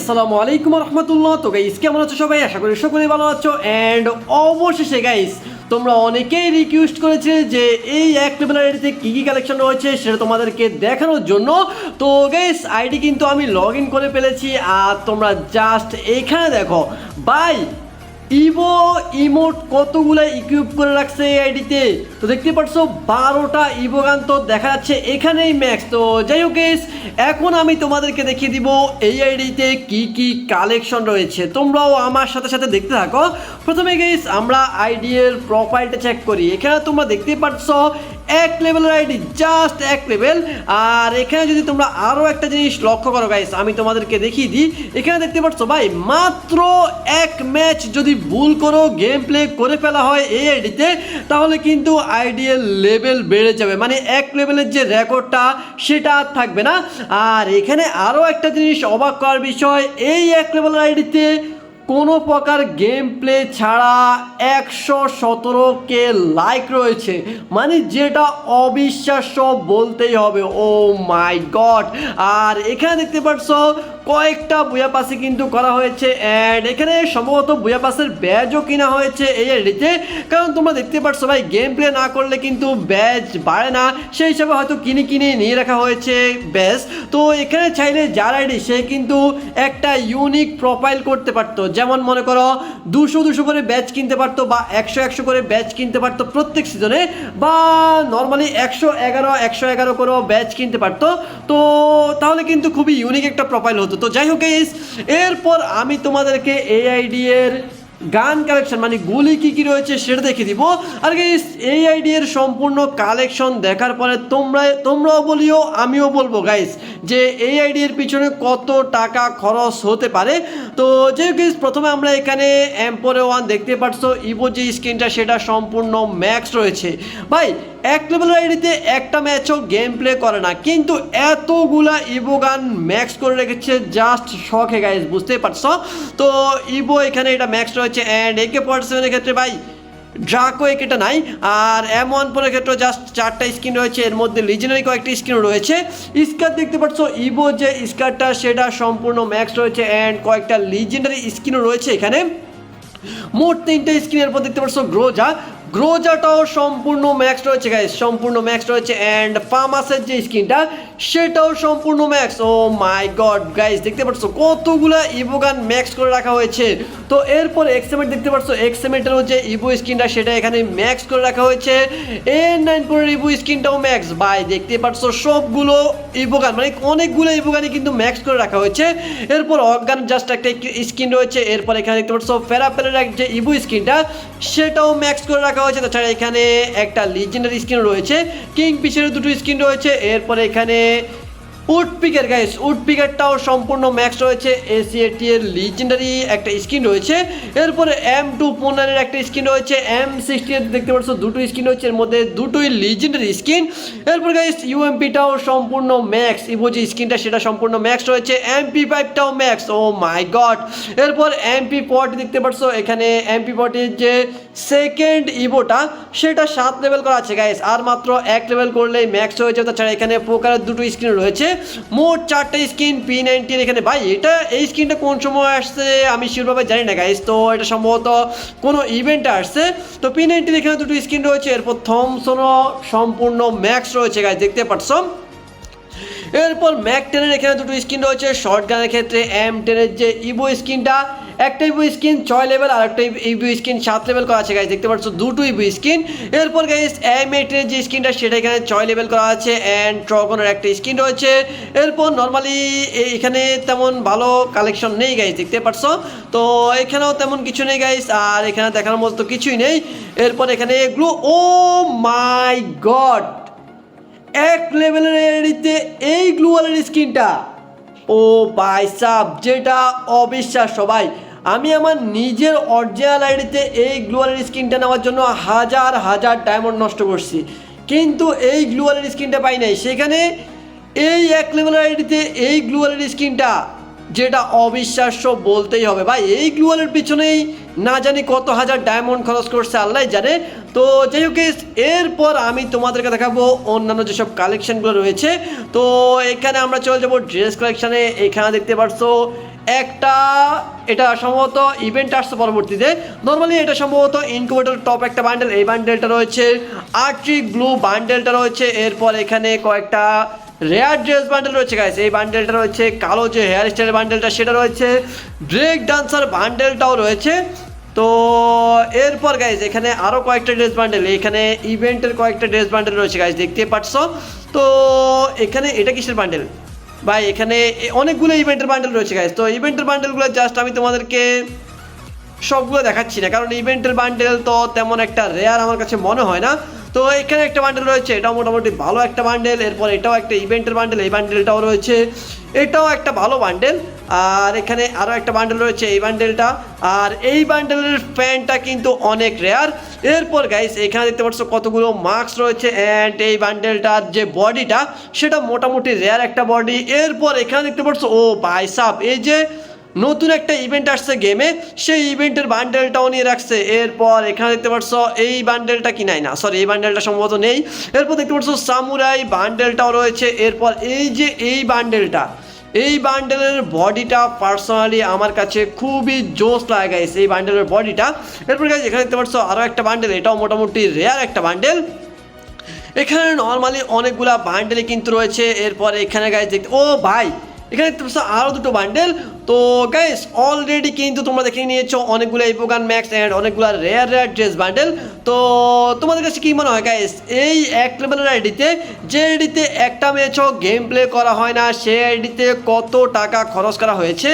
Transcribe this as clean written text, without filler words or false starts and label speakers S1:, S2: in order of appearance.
S1: আসসালামু আলাইকুম রহমতুল্লাহ। তো গাইস কেমন আছো সবাই? আশা করি সকলেই ভালো আছো। অ্যান্ড অবশেষে গাইস তোমরা অনেকেই রিকোয়েস্ট করেছে যে এই এক লেভেলের আইডিতে কী কী কালেকশন রয়েছে সেটা তোমাদেরকে দেখানোর জন্য। তো গাইস আইডি কিন্তু আমি লগ ইন করে ফেলেছি, আর তোমরা জাস্ট এইখানে দেখো ভাই ইভো ইমোট কতগুলো ইকুইপ করে রাখছে এই আইডিতে। তো দেখতে পাচ্ছ 12টা ইভো গান তো দেখা যাচ্ছে এখানেই ম্যাক্স। তো যাই হোক গাইস, এখন আমি তোমাদেরকে দেখিয়ে দিব এই আইডিতে কি কি কালেকশন রয়েছে, তোমরাও আমার সাথে সাথে দেখতে থাকো। প্রথমে গাইস আমরা আইডি এর প্রোফাইলটা চেক করি। এখানে তোমরা দেখতে পাচ্ছ এক লেভেলের আইডি, জাস্ট এক লেভেল। আর এখানে যদি তোমরা আরও একটা জিনিস লক্ষ্য করো গাইস, আমি তোমাদেরকে দেখিয়ে দিই। এখানে দেখতে পাচ্ছ ভাই মাত্র এক ম্যাচ যদি ভুল করো গেম প্লে করে ফেলা হয় এই আইডিতে, তাহলে কিন্তু আইডির লেভেল বেড়ে যাবে, মানে এক লেভেলের যে রেকর্ডটা সেটা আর থাকবে না। আর এখানে আরও একটা জিনিস অবাক করার বিষয়, এই এক লেভেলের আইডিতে কোনো প্রকার গেম প্লে ছাড়া 117K লাইক রয়েছে, মানে যেটা অবিশ্বাস্য বলতেই হবে। ও মাই গড। আর এখানে দেখতে পাচ্ছ কয়েকটা বুয়া পাসে কিন্তু করা হয়েছে, অ্যান্ড এখানে সম্ভবত বুয়া পাসের ব্যাজও কিনা হয়েছে এই আইডিতে। কারণ তোমরা দেখতে পাচ্ছ ভাই গেম প্লে না করলে কিন্তু ব্যাজ বাড়ে না, সেই হিসাবে হয়তো কিনে কিনে নিয়ে রাখা হয়েছে ব্যাজ। তো এখানে চাইলে যার আইডি সে কিন্তু একটা ইউনিক প্রোফাইল করতে পারতো, যেমন মনে করো 200 করে ব্যাচ কিনতে পারতো, বা 100 করে ব্যাচ কিনতে পারতো প্রত্যেক সিজনে, বা নর্মালি 111 করে ব্যাচ কিনতে পারতো। তো তাহলে কিন্তু খুবই ইউনিক একটা প্রোফাইল হতো। তো যাই হোক গাইস, এরপর আমি তোমাদেরকে এই আইডি এর গান কালেকশন মানে গুলি কী কী রয়েছে সেটা দেখে দিব। আর গাইস এই আইডি এর সম্পূর্ণ কালেকশন দেখার পরে তোমরাও বলিও আমিও বলবো গাইস যে এই আইডি এর পিছনে কত টাকা খরচ হতে পারে। তো যে গাইস প্রথমে আমরা এখানে M4A1 দেখতে পাচ্ছ, ইভো যে স্ক্রিনটা সেটা সম্পূর্ণ ম্যাক্স রয়েছে। ভাই এক লেভেলের আইডিতে একটা ম্যাচও গেম প্লে করে না, কিন্তু এতগুলা ইভো গান ম্যাক্স করে রেখেছে, জাস্ট শখে গাইস, বুঝতেই পারছো। তো ইভো এখানে এটা ম্যাক্স রয়েছে, অ্যান্ড AK-47 ক্ষেত্রে ভাই ড্রাকো এটা নাই। আর M14 ক্ষেত্রে জাস্ট 4টা স্কিন রয়েছে, এর মধ্যে লিজেন্ডারি কয়েকটা স্কিন রয়েছে। স্কার দেখতে পাচ্ছ ইভো যে স্কারটা সেটা সম্পূর্ণ ম্যাক্স রয়েছে, অ্যান্ড কয়েকটা লিজেন্ডারি স্কিনও রয়েছে এখানে। মোট 3টে স্ক্রিনের পর দেখতে পাচ্ছ গ্রোজাটাও সম্পূর্ণ ম্যাক্স রয়েছে গাইস, সম্পূর্ণ ম্যাক্স রয়েছে। অ্যান্ড ফার্মাসের যে স্ক্রিনটা সেটাও সম্পূর্ণ ম্যাক্স। ও মাই গড গাইস, দেখতে পাচ্ছ কতগুলা ইভো গান ম্যাক্স করে রাখা হয়েছে। তো এরপর এক্সএমএট দেখতে পাচ্ছ, এক্সএমএটেরও যে ইভো স্ক্রিনটা সেটা এখানে ম্যাক্স করে রাখা হয়েছে। N9 পরের ইভো স্ক্রিনটাও ম্যাক্স। ভাই দেখতে পাচ্ছ সবগুলো ইভো গান, মানে অনেকগুলো ইভো গানই কিন্তু ম্যাক্স করে রাখা হয়েছে। এরপর অজ্ঞান জাস্ট একটা স্ক্রিন রয়েছে। এরপর এখানে দেখতে পাচ্ছ ফেরাপেলের যে ইভো স্ক্রিনটা সেটাও ম্যাক্স করে রাখা হয়েছে। তাছাড়া এখানে একটা লিজেন্ডারি স্ক্রিন রয়েছে, কিং ফিশারের 2টো স্ক্রিন রয়েছে। এরপরে এখানে উডপিকার গাইস, উডপিকারটাও সম্পূর্ণ ম্যাক্স রয়েছে। ACAT এর লিজেন্ডারি একটা স্কিন রয়েছে। এরপরে M249 এর একটা স্কিন রয়েছে। M60 এর দেখতে পাচ্ছ 2টো স্কিন রয়েছে, এর মধ্যে 2টোই লিজেন্ডারি স্কিন। এরপর গাইস UMPটাও সম্পূর্ণ ম্যাক্স, ইভো যে স্কিনটা সেটা সম্পূর্ণ ম্যাক্স রয়েছে। MP5টাও ম্যাক্স। ও মাই গড। এরপর MP40 দেখতে পাচ্ছ, এখানে MP40 এর যে সেকেন্ড ইভোটা সেটা 7 লেভেল করা আছে গাইস, আর মাত্র 1 লেভেল করলেই ম্যাক্স হয়ে যাবে। তাছাড়া এখানে পোকারের 2টো স্কিন রয়েছে, মোট 4টে স্কিন। P90 এখানে ভাই এই স্কিনটা কোন সময় আসছে আমি শিওরভাবে জানি না গাইস, তো এটা সম্ভবত কোনো ইভেন্টে আসছে। তো P90 এখানে 2টো স্কিন রয়েছে। এরপর থমসনও সম্পূর্ণ ম্যাক্স রয়েছে গাইস, দেখতে পাচ্ছ। এরপর ম্যাক-10 এখানে 2টো স্কিন রয়েছে। শর্ট গানের ক্ষেত্রে M10 যে ইভো স্কিনটা, একটা ইভো স্কিন 6 লেভেল, আর একটা ইভো স্কিন 7 লেভেল করা আছে গাইস, দেখতে পাচ্ছ 2টো ইভো স্কিন। এরপর গাইস M18 যে স্কিনটা সেটা এখানে 6 লেভেল করা আছে, অ্যান্ড ট্রগনের একটা স্কিন রয়েছে। এরপর নর্মালি এখানে তেমন ভালো কালেকশন নেই গাইস, দেখতে পাচ্ছ। তো এখানেও তেমন কিছু নেই গাইস, আর এখানে দেখানোর মতো কিছুই নেই। এরপর এখানে এগুলো, ও মাই গড, এক লেভেলের এরিতে এই গ্লুয়ালের স্কিনটা, ও ভাই সাব, যেটা অবিশ্বাস্য ভাই। আমি আমার নিজের অরিজিনাল আইডিতে এই গ্লুয়ালের স্কিনটা নেওয়ার জন্য হাজার হাজার ডায়মন্ড নষ্ট করছি, কিন্তু এই গ্লুয়ালের স্কিনটা পাই নাই। সেখানে এই এক লেভেলের আইডিতে এই গ্লুয়ালের স্কিনটা, যেটা অবিশ্বাস্য বলতেই হবে ভাই। এই গ্লুয়ালের পিছনেই না জানি কত হাজার ডায়মন্ড খরচ করছে আল্লাহ জানে। তো যাই হোক এরপর আমি তোমাদেরকে দেখাবো অন্যান্য যেসব কালেকশনগুলো রয়েছে। তো এখানে আমরা চলে যাবো ড্রেস কালেকশানে। এখানে দেখতে পাচ্ছ একটা, এটা সম্ভবত ইভেন্ট আসছে পরবর্তীতে। নর্মালি এটা সম্ভবত ইনকিউবেটর টপ একটা বান্ডেল, এই বান্ডেলটা রয়েছে। আর্টিক ব্লু বান্ডেলটা রয়েছে, এরপর এখানে কয়েকটা রেয়ার ড্রেস বান্ডেল রয়েছে গাইস, এই বান্ডেলটা রয়েছে। কালো যে হেয়ার স্টাইলের বান্ডেলটা সেটা রয়েছে। ব্রেক ডান্সার বান্ডেলটাও রয়েছে। তো এরপর গাইজ এখানে আরও কয়েকটা ড্রেস বান্ডেল, এখানে ইভেন্টের কয়েকটা ড্রেস বান্ডেল রয়েছে গাইজ, দেখতে পাচ্ছ। তো এখানে এটা কিসের বান্ডেল ভাই? এখানে অনেকগুলো ইভেন্টের বান্ডেল রয়েছে গাইজ। তো ইভেন্টের বান্ডেলগুলো জাস্ট আমি তোমাদেরকে সবগুলো দেখাচ্ছি না, কারণ ইভেন্টের বান্ডেল তো তেমন একটা রেয়ার আমার কাছে মনে হয় না। তো এখানে একটা বান্ডেল রয়েছে, এটাও মোটামুটি ভালো একটা বান্ডেল। এরপর এটাও একটা ইভেন্টের বান্ডেল, এই বান্ডেলটাও রয়েছে, এটাও একটা ভালো বান্ডেল। আর এখানে আরও একটা বান্ডেল রয়েছে, এই বান্ডেলটা। আর এই বান্ডেলের ফ্যানটা কিন্তু অনেক রেয়ার। এরপর গাইস এখানে দেখতে পাচ্ছ কতগুলো মাস্ক রয়েছে, অ্যান্ড এই বান্ডেলটার যে বডিটা সেটা মোটামুটি রেয়ার একটা বডি। এরপর এখানে দেখতে পাচ্ছ ও ভাই সাব, এই যে নতুন একটা ইভেন্ট আসছে গেমে, সেই ইভেন্টের বান্ডেলটাও নিয়ে রাখছে। এরপর এখানে দেখতে পাচ্ছ এই বান্ডেলটা কি নাই, না সরি এই বান্ডেলটা সম্ভবত নেই। এরপর দেখতে পাচ্ছ সামুরাই বান্ডেলটাও রয়েছে। এরপর এই যে এই বান্ডেলটা, এই বান্ডেলের বডিটা পার্সোনালি আমার কাছে খুবই জোস লাগে গাইস, এই বান্ডেলের বডিটা। এরপর গাইস এখানে দেখতে পাচ্ছ আরও একটা বান্ডেল, এটাও মোটামুটি রেয়ার একটা বান্ডেল। এখানে নর্মালি অনেকগুলা বান্ডেলই কিন্তু রয়েছে। এরপর এখানে গাইস দেখতে, ও ভাই এখানে দেখতে পাচ্ছ আরও দুটো বান্ডেল। তো গাইস অলরেডি কিন্তু তোমরা দেখে নিয়েছো অনেকগুলো ইভোগান ম্যাক্স অ্যান্ড অনেকগুলো রেয়ার রেয়ার ড্রেস বান্ডেল। তো তোমাদের কাছে কী মনে হয় গাইস, এই এক লেভেলের আইডিতে, যে আইডিতে একটা ম্যাচও গেম প্লে করা হয় না, সেই আইডিতে কত টাকা খরচ করা হয়েছে?